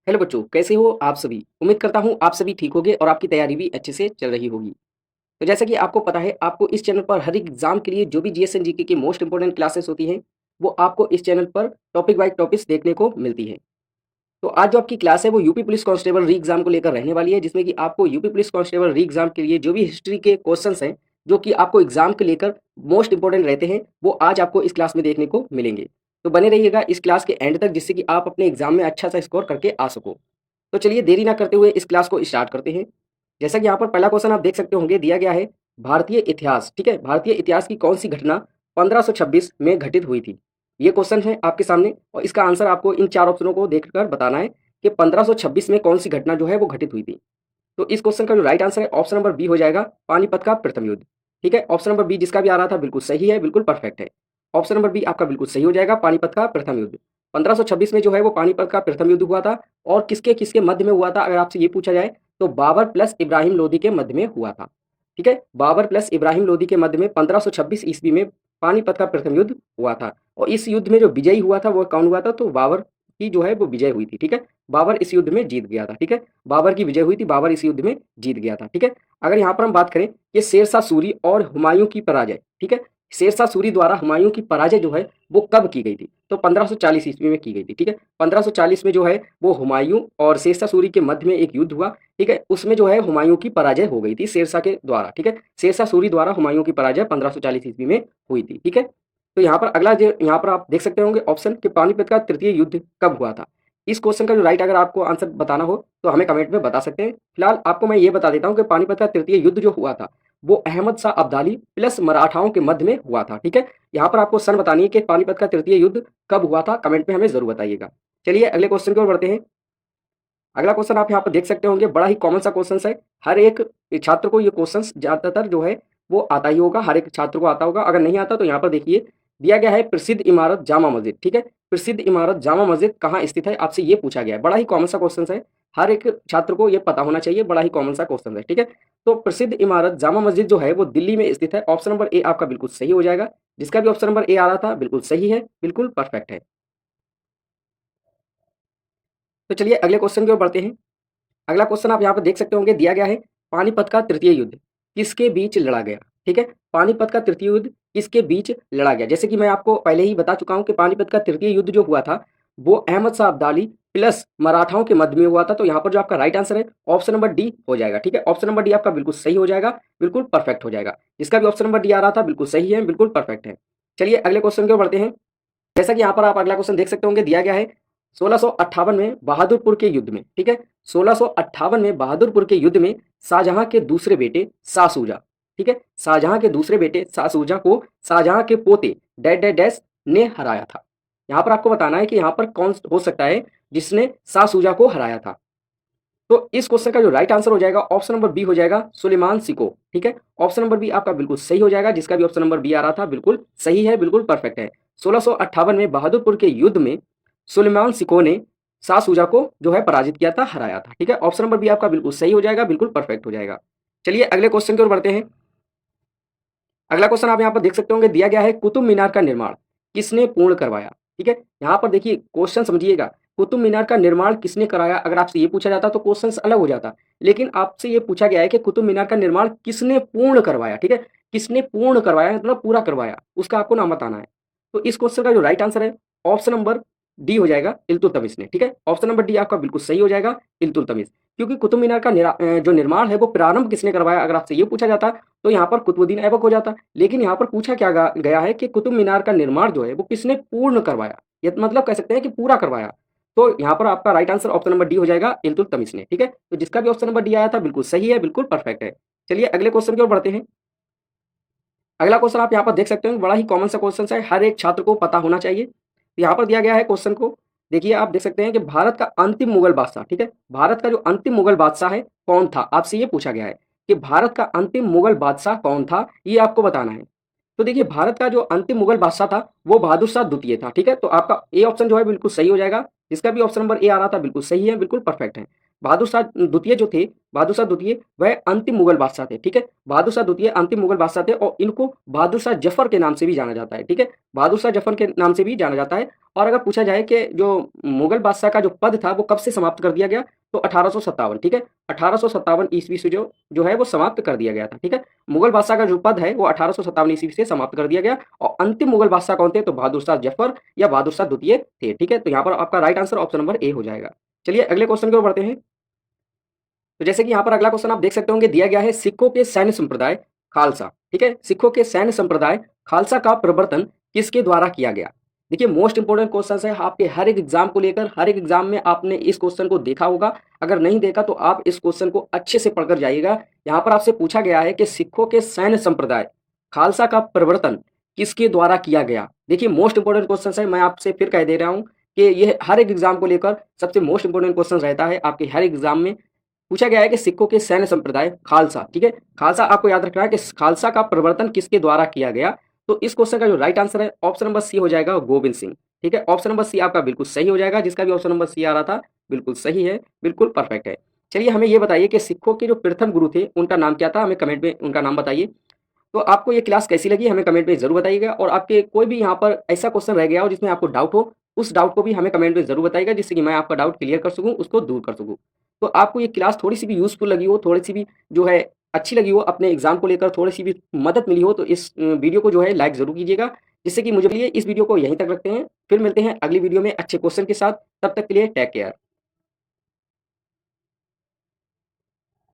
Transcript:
Hello बच्चों, कैसे हो आप सभी? उम्मीद करता हूँ आप सभी ठीक होंगे और आपकी तैयारी भी अच्छे से चल रही होगी। तो जैसा कि आपको पता है, आपको इस चैनल पर हर एक एग्ज़ाम के लिए जो भी जीएस एंड जीके की मोस्ट इम्पोर्टेंट क्लासेस होती हैं, वो आपको इस चैनल पर टॉपिक वाइज़ टॉपिक्स देखने को मिलती हैं। तो आज जो आपकी क्लास है वो यूपी पुलिस कांस्टेबल री एग्ज़ाम को लेकर रहने वाली है, जिसमें कि आपको यूपी पुलिस कांस्टेबल री एग्ज़ाम के लिए जो भी हिस्ट्री के क्वेश्चंस हैं, जो कि आपको एग्ज़ाम को लेकर मोस्ट इम्पोर्टेंट रहते हैं, वो आज आपको इस क्लास में देखने को मिलेंगे। तो बने रहिएगा इस क्लास के एंड तक, जिससे कि आप अपने एग्ज़ाम में अच्छा सा स्कोर करके आ सको। तो चलिए देरी ना करते हुए इस क्लास को स्टार्ट करते हैं। जैसा कि यहाँ पर पहला क्वेश्चन आप देख सकते होंगे, दिया गया है भारतीय इतिहास, ठीक है? भारतीय इतिहास की कौन-सी घटना 1526 में घटित हुई थी? ये क्वेश्चन है आपके सामने और इसका आंसर आपको इन 4 ऑप्शनों को देखकर बताना है कि 1526 में कौन-सी घटना जो है वो घटित हुई थी। तो इस क्वेश्चन का जो राइट आंसर है ऑप्शन नंबर बी हो जाएगा, पानीपत का प्रथम युद्ध। ठीक है? ऑप्शन नंबर बी जिसका भी आ रहा था बिल्कुल सही है, बिल्कुल परफेक्ट है। ऑप्शन नंबर बी आपका बिल्कुल सही हो जाएगा, पानीपत का प्रथम युद्ध। 1526 में जो है वो पानीपत का प्रथम युद्ध हुआ था और किसके-किसके मध्य में हुआ था अगर आपसे ये पूछा जाए, तो बाबर प्लस इब्राहिम लोदी के मध्य में हुआ था। ठीक है? बाबर प्लस इब्राहिम लोदी के मध्य में 1526 ईस्वी में पानीपत का प्रथम युद्ध हुआ था और इस युद्ध में जो विजयी हुआ था वो कौन हुआ था? तो बाबर की जो है वो विजय हुई थी। ठीक है? बाबर इस युद्ध में जीत गया था। ठीक है? बाबर की विजय हुई थी, बाबर इस युद्ध में जीत गया था। ठीक है? अगर यहाँ पर हम बात करें कि शेरशाह सूरी और हुमायूँ की पराजय, ठीक है? शेरशाह सूरी द्वारा हुमायूँ की पराजय जो है वो कब की गई थी? तो 1540 ईस्वी में की गई थी। ठीक है? 1540 में जो है वो हुमायूँ और शेरशाह सूरी के मध्य में एक युद्ध हुआ। ठीक है? उसमें जो है हुमायूँ की पराजय हो गई थी शेरशाह के द्वारा। ठीक है? शेरशाह सूरी द्वारा हुमायूँ की पराजय 1540 ईस्वी में हुई थी। ठीक है? तो यहाँ पर अगला जो यहाँ पर आप देख सकते होंगे ऑप्शन कि पानीपत का तृतीय युद्ध कब हुआ था? इस क्वेश्चन का जो राइट अगर आपको आंसर बताना हो तो हमें कमेंट में बता सकते हैं। फिलहाल आपको मैं ये बता देता हूँ कि पानीपत का तृतीय युद्ध जो हुआ था वो अहमद शाह अब्दाली प्लस मराठाओं के मध्य में हुआ था। ठीक है? यहाँ पर आपको सन बतानी है कि पानीपत का तृतीय युद्ध कब हुआ था, कमेंट में हमें ज़रूर बताइएगा। चलिए अगले क्वेश्चन की ओर बढ़ते हैं। अगला क्वेश्चन आप यहाँ पर देख सकते होंगे, बड़ा ही कॉमन सा क्वेश्चन है। हर एक छात्र को ये क्वेश्चन ज़्यादातर जो है वो आता ही होगा, हर एक छात्र को आता होगा। अगर नहीं आता तो यहाँ पर देखिए, दिया गया है प्रसिद्ध इमारत जामा मस्जिद। ठीक है? प्रसिद्ध इमारत जामा मस्जिद कहाँ स्थित है? आपसे ये पूछा गया है। बड़ा ही कॉमन सा क्वेश्चन है, हर एक छात्र को ये पता होना चाहिए, बड़ा ही कॉमन सा क्वेश्चन है। ठीक है? तो प्रसिद्ध इमारत जामा मस्जिद जो है वो दिल्ली में स्थित है। ऑप्शन नंबर ए आपका बिल्कुल सही हो जाएगा। जिसका भी ऑप्शन नंबर ए आ रहा था बिल्कुल सही है, बिल्कुल परफेक्ट है। तो चलिए अगले क्वेश्चन की ओर बढ़ते हैं। अगला क्वेश्चन आप यहाँ पर देख सकते होंगे, दिया गया है पानीपत का तृतीय युद्ध किसके बीच लड़ा गया? ठीक है? पानीपत का तृतीय युद्ध किसके बीच लड़ा गया? जैसे कि मैं आपको पहले ही बता चुका हूँ कि पानीपत का तृतीय युद्ध जो हुआ था वो अहमद शाह अब्दाली प्लस मराठाओं के मध्य में हुआ था। तो यहाँ पर जो आपका राइट आंसर है ऑप्शन नंबर डी हो जाएगा। ठीक है? ऑप्शन नंबर डी आपका बिल्कुल सही हो जाएगा, बिल्कुल परफेक्ट हो जाएगा। जिसका भी ऑप्शन नंबर डी आ रहा था बिल्कुल सही है, बिल्कुल परफेक्ट है। चलिए अगले क्वेश्चन की ओर बढ़ते हैं। जैसा कि यहाँ पर आप अगला क्वेश्चन देख सकते होंगे, दिया गया है 1658 में बहादुरपुर के युद्ध में, ठीक है? 1658 में बहादुरपुर के युद्ध में शाहजहां के दूसरे बेटे शाह सूजा, ठीक है? शाहजहां के दूसरे बेटे शाह सूजा को शाहजहां के पोते डैश डैश डैश ने हराया था। यहाँ पर आपको बताना है कि यहाँ पर कौन हो सकता है जिसने शाह सूजा को हराया था। तो इस क्वेश्चन का जो राइट आंसर हो जाएगा ऑप्शन नंबर बी हो जाएगा, सुलेमान सिको। ठीक है? ऑप्शन नंबर बी आपका बिल्कुल सही हो जाएगा। जिसका भी ऑप्शन नंबर बी आ रहा था बिल्कुल सही है, बिल्कुल परफेक्ट है। 1658 में बहादुरपुर के युद्ध में सुलेमान सिको ने शाह सूजा को जो है पराजित किया था, हराया था। ठीक है? ऑप्शन नंबर बी आपका बिल्कुल सही हो जाएगा, बिल्कुल परफेक्ट हो जाएगा। चलिए अगले क्वेश्चन की ओर बढ़ते हैं। अगला क्वेश्चन आप यहाँ पर देख सकते होंगे, दिया गया है कुतुब मीनार का निर्माण किसने पूर्ण करवाया? ठीक है? यहाँ पर देखिए क्वेश्चन समझिएगा, कुतुब मीनार का निर्माण किसने कराया? अगर आपसे ये पूछा जाता तो क्वेश्चन अलग हो जाता, लेकिन आपसे ये पूछा गया है कि कुतुब मीनार का निर्माण किसने पूर्ण करवाया? ठीक है? किसने पूर्ण करवाया मतलब पूरा करवाया, उसका आपको नाम बताना है। तो इस क्वेश्चन का जो राइट आंसर है ऑप्शन नंबर डी हो जाएगा, इल्तुतमिश ने। ठीक है? ऑप्शन नंबर डी आपका बिल्कुल सही हो जाएगा, इल्तुतमिश। क्योंकि कुतुब मीनार का जो निर्माण है वो प्रारंभ किसने करवाया, अगर आपसे ये पूछा जाता तो यहाँ पर कुतुबुद्दीन ऐबक हो जाता। लेकिन यहाँ पर पूछा क्या गया है कि कुतुब मीनार का निर्माण जो है वो किसने पूर्ण करवाया, ये मतलब कह सकते हैं कि पूरा करवाया। तो यहाँ पर आपका right answer option number D हो जाएगा, इल्तुतमिश ने। ठीक है? तो जिसका भी ऑप्शन नंबर डी आया था बिल्कुल सही है, बिल्कुल परफेक्ट है। चलिए अगले क्वेश्चन की ओर बढ़ते हैं। अगला क्वेश्चन आप यहाँ पर देख सकते हैं, बड़ा ही कॉमन सा क्वेश्चन है, हर एक छात्र को पता होना चाहिए। यहाँ पर दिया गया है क्वेश्चन को, देखिए आप देख सकते हैं कि भारत का अंतिम मुगल बादशाह, ठीक है? भारत का जो अंतिम मुगल बादशाह है कौन था? आपसे ये पूछा गया है कि भारत का अंतिम मुगल बादशाह कौन था, ये आपको बताना है। तो देखिए भारत का जो अंतिम मुगल बादशाह था वो बहादुर शाह द्वितीय था। ठीक है? तो आपका ए ऑप्शन जो है बिल्कुल सही हो जाएगा। जिसका भी ऑप्शन नंबर ए आ रहा था बिल्कुल सही है, बिल्कुल परफेक्ट है। बहादुर शाह द्वितीय जो थे, बहादुर शाह द्वितीय वह अंतिम मुगल बादशाह थे, ठीक है? बहादुर शाह द्वितीय अंतिम मुगल बादशाह थे और इनको बहादुर शाह जफ़र के नाम से भी जाना जाता है, ठीक है? बहादुर शाह जफ़र के नाम से भी जाना जाता है और अगर पूछा जाए कि जो मुगल बादशाह का जो पद था वो कब से समाप्त कर दिया गया? तो 1857, ठीक है? 1857 ईस्वी से जो है वो समाप्त कर दिया गया था, ठीक है? मुगल बादशाह का जो पद है वो 1857 ईस्वी से समाप्त कर दिया गया और अंतिम मुगल बादशाह कौन थे? तो बहादुर शाह जफ़र या बहादुर शाह द्वितीय थे, ठीक है? तो यहाँ पर आपका right answer option number A हो जाएगा। चलिए अगले क्वेश्चन की ओर बढ़ते हैं। तो जैसे कि यहाँ पर अगला क्वेश्चन आप देख सकते होंगे दिया गया है सिखों के सैन्य संप्रदाय खालसा, ठीक है? सिखों के सैन्य संप्रदाय खालसा का प्रवर्तन किसके द्वारा किया गया? देखिए मोस्ट इंपोर्टेंट क्वेश्चन है आपके हर एक एग्जाम को लेकर, हर एक एग्जाम में आपने इस क्वेश्चन को देखा होगा। अगर नहीं देखा तो आप इस क्वेश्चन को अच्छे से पढ़कर जाइएगा। यहाँ पर आपसे पूछा गया है कि सिखों के सैन्य संप्रदाय खालसा का प्रवर्तन किसके द्वारा किया गया? देखिए मोस्ट इंपोर्टेंट क्वेश्चन है, मैं आपसे फिर कह दे रहा हूँ कि ये हर एक एग्जाम को लेकर सबसे मोस्ट इंपोर्टेंट क्वेश्चन रहता है आपके हर एग्जाम में। पूछा गया है कि सिखों के सैन्य संप्रदाय खालसा, ठीक है? खालसा आपको याद रखना है कि खालसा का प्रवर्तन किसके द्वारा किया गया? तो इस क्वेश्चन का जो राइट आंसर है ऑप्शन नंबर सी हो जाएगा गोविंद सिंह, ठीक है? ऑप्शन नंबर सी आपका बिल्कुल सही हो जाएगा, जिसका भी ऑप्शन नंबर सी आ रहा था बिल्कुल सही है, बिल्कुल परफेक्ट है। चलिए हमें ये बताइए कि सिखों के जो प्रथम गुरु थे उनका नाम क्या था? हमें कमेंट में उनका नाम बताइए। तो आपको ये क्लास कैसी लगी हमें कमेंट में ज़रूर बताइएगा और आपके कोई भी यहाँ पर ऐसा क्वेश्चन रह गया हो जिसमें आपको डाउट हो, उस डाउट को भी हमें कमेंट में ज़रूर बताइएगा जिससे कि मैं आपका डाउट क्लियर कर सकूँ, उसको दूर कर सकूँ। तो आपको ये क्लास थोड़ी-सी भी यूज़फुल लगी हो, थोड़ी-सी भी जो है अच्छी लगी हो, अपने एग्ज़ाम को लेकर थोड़ी-सी भी मदद मिली हो तो इस वीडियो को जो है लाइक ज़रूर कीजिएगा, जिससे कि मुझे लिए इस वीडियो को यहीं तक रखते हैं। फिर मिलते हैं अगली वीडियो में अच्छे क्वेश्चन के साथ, तब तक के लिए टेक केयर।